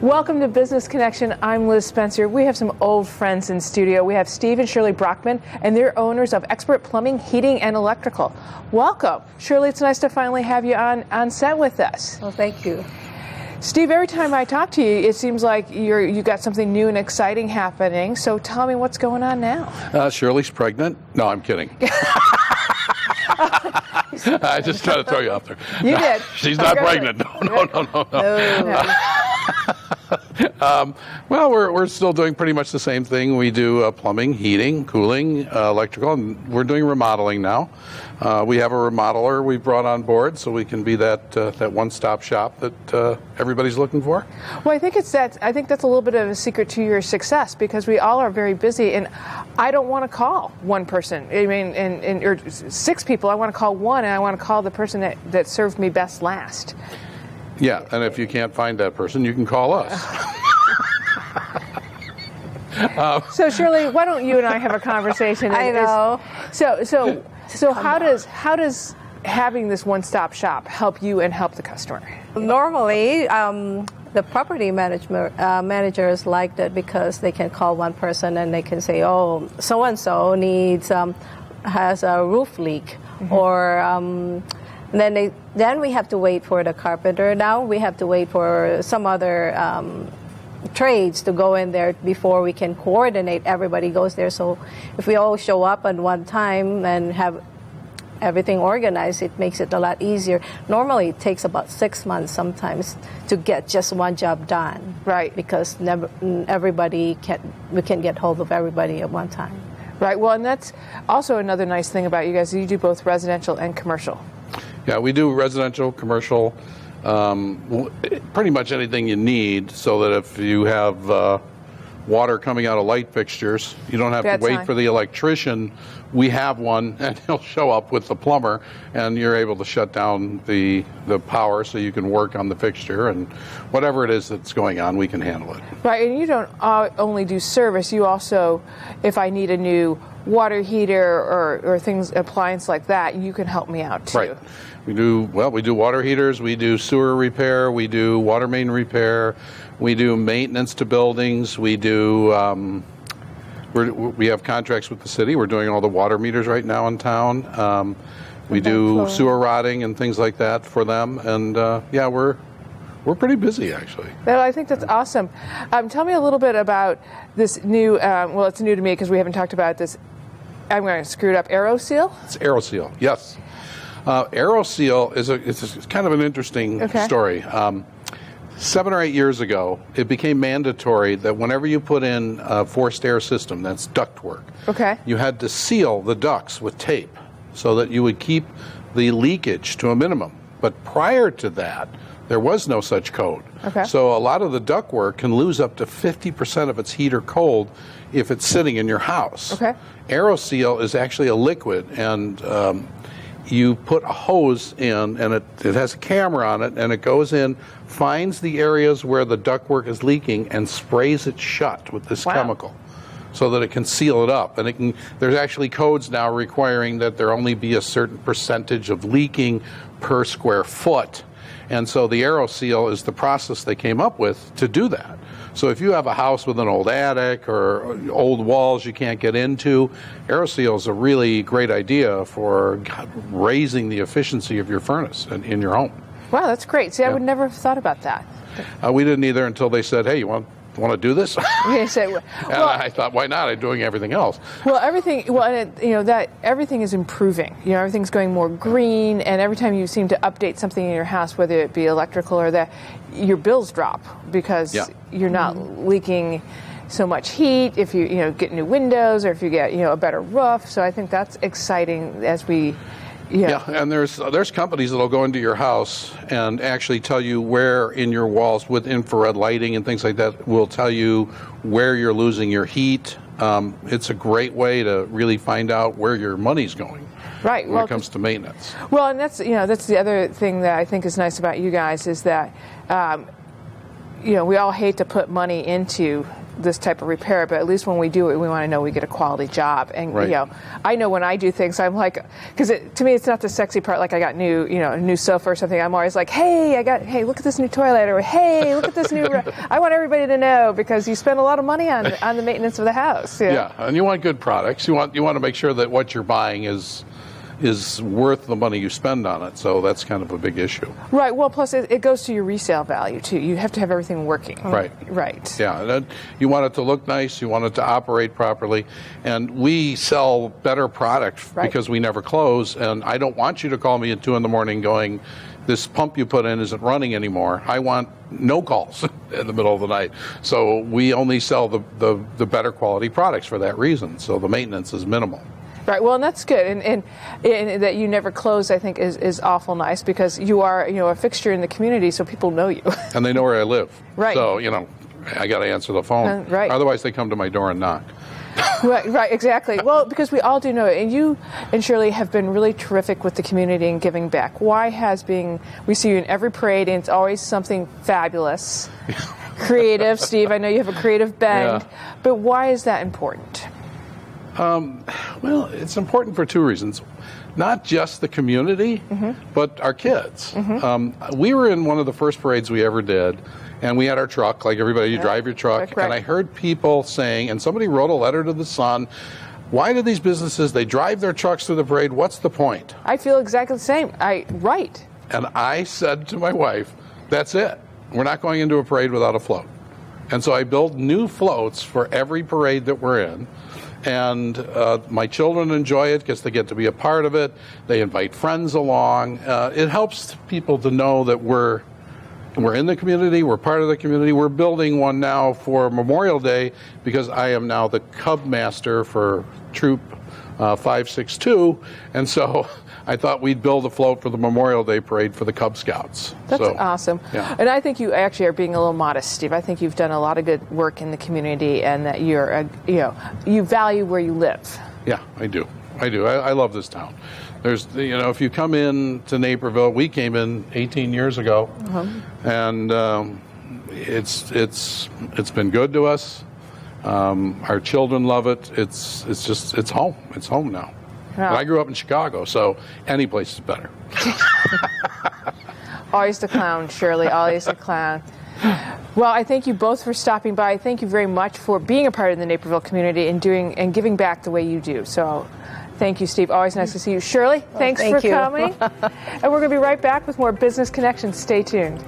Welcome to Business Connection. I'm Liz Spencer. We have some old friends in studio. We have Steve and Shirley Brockman, and they're owners of Expert Plumbing, Heating, and Electrical. Welcome. Shirley, it's nice to finally have you on set with us. Well, thank you. Steve, every time I talk to you, it seems like you got something new and exciting happening. So tell me what's going on now. Shirley's pregnant. No, I'm kidding. I just try to throw you out there. You did. She's not pregnant. No. Well, we're still doing pretty much the same thing. We do plumbing, heating, cooling, electrical, and we're doing remodeling now. We have a remodeler we brought on board, so we can be that one-stop shop that everybody's looking for. Well, I think that's a little bit of a secret to your success, because we all are very busy, and I don't want to call one person. I mean, or 6 people. I want to call one, and I want to call the person that served me best last. Yeah, and if you can't find that person, you can call us. So Shirley, why don't you and I have a conversation? I know. So how does having this one-stop shop help you and help the customer? Normally, the property managers like that because they can call one person and they can say, "Oh, so and so has a roof leak," or then we have to wait for the carpenter. Now we have to wait for some other trades to go in there before we can coordinate. Everybody goes there. So if we all show up at one time and have everything organized, it makes it a lot easier. Normally it takes about 6 months sometimes to get just one job done. Right. Because we can get hold of everybody at one time. Right. Well, and that's also another nice thing about you guys. You do both residential and commercial. Yeah, we do residential, commercial, pretty much anything you need, so that if you have water coming out of light fixtures, you don't have to wait for the electrician. We have one, and he'll show up with the plumber, and you're able to shut down the power so you can work on the fixture, and whatever it is that's going on, we can handle it. Right, and you don't only do service, you also, if I need a new water heater or things, appliance like that, you can help me out too. Right. We do water heaters, we do sewer repair, we do water main repair, we do maintenance to buildings, we do, we have contracts with the city. We're doing all the water meters right now in town. We do sewer rotting and things like that for them, and yeah, we're pretty busy, actually. Well, I think that's awesome. Tell me a little bit about this new, well, it's new to me because we haven't talked about this, I'm going to screw it up, AeroSeal? It's AeroSeal, yes. AeroSeal is kind of an interesting story. 7 or 8 years ago, it became mandatory that whenever you put in a forced air system, that's ductwork, you had to seal the ducts with tape so that you would keep the leakage to a minimum. But prior to that, there was no such code. So a lot of the ductwork can lose up to 50% of its heat or cold if it's sitting in your house. AeroSeal is actually a liquid, and you put a hose in, and it has a camera on it, and it goes in, finds the areas where the ductwork is leaking, and sprays it shut with this chemical so that it can seal it up. And there's actually codes now requiring that there only be a certain percentage of leaking per square foot. And so the AeroSeal is the process they came up with to do that. So if you have a house with an old attic or old walls you can't get into, AeroSeal is a really great idea for raising the efficiency of your furnace in your home. Wow, that's great. See, I would never have thought about that. We didn't either until they said, "Hey, you want to do this?" And I thought, why not? I'm doing everything else. Well, everything is improving. You know, everything's going more green, and every time you seem to update something in your house, whether it be electrical or that, your bills drop because you're not leaking so much heat. If you get new windows, or if you get a better roof. So I think that's exciting as we. Yeah, and there's companies that'll go into your house and actually tell you where in your walls with infrared lighting and things like that will tell you where you're losing your heat. It's a great way to really find out where your money's going. Right. When it comes to maintenance. Well, and that's the other thing that I think is nice about you guys is that we all hate to put money into this type of repair, but at least when we do it, we want to know we get a quality job. And right. you know, I know when I do things, I'm like, because to me, it's not the sexy part. Like I got a new sofa or something. I'm always like, hey, look at this new toilet, or hey, look at this new. I want everybody to know, because you spend a lot of money on the maintenance of the house. You know? Yeah, and you want good products. You want to make sure that what you're buying is worth the money you spend on it. So that's kind of a big issue. Right. Well, plus it goes to your resale value too. You have to have everything working. Right. Right. Yeah. And you want it to look nice. You want it to operate properly. And we sell better product because we never close. And I don't want you to call me at 2 a.m. going, this pump you put in isn't running anymore. I want no calls in the middle of the night. So we only sell the better quality products for that reason. So the maintenance is minimal. Right. Well, and that's good, and that you never close, I think, is awful nice, because you are a fixture in the community, so people know you. And they know where I live. Right. So I got to answer the phone. Right. Otherwise, they come to my door and knock. Right, exactly. Well, because we all do know it, and you and Shirley have been really terrific with the community and giving back. We see you in every parade, and it's always something fabulous, creative. Steve, I know you have a creative bend, but why is that important? Well, it's important for 2 reasons. Not just the community, but our kids. We were in one of the first parades we ever did, and we had our truck, like everybody, you drive your truck, and I heard people saying, and somebody wrote a letter to the Sun, why do these businesses, they drive their trucks through the parade, what's the point? I feel exactly the same. Right. And I said to my wife, that's it. We're not going into a parade without a float. And so I built new floats for every parade that we're in. And my children enjoy it because they get to be a part of it. They invite friends along. It helps people to know that we're in the community, we're part of the community. We're building one now for Memorial Day, because I am now the Cub Master for Troop 562. And so I thought we'd build a float for the Memorial Day parade for the Cub Scouts. That's awesome. Yeah. And I think you actually are being a little modest, Steve. I think you've done a lot of good work in the community, and that you value where you live. Yeah, I do. I love this town. There's, if you come in to Naperville, we came in 18 years ago, and it's been good to us. Our children love it. It's home. It's home now. Yeah. And I grew up in Chicago, so any place is better. Always the clown, Shirley. Always the clown. Well, I thank you both for stopping by. Thank you very much for being a part of the Naperville community and giving back the way you do. So, thank you, Steve. Always nice to see you. Shirley, thanks for coming. And we're going to be right back with more Business Connections. Stay tuned.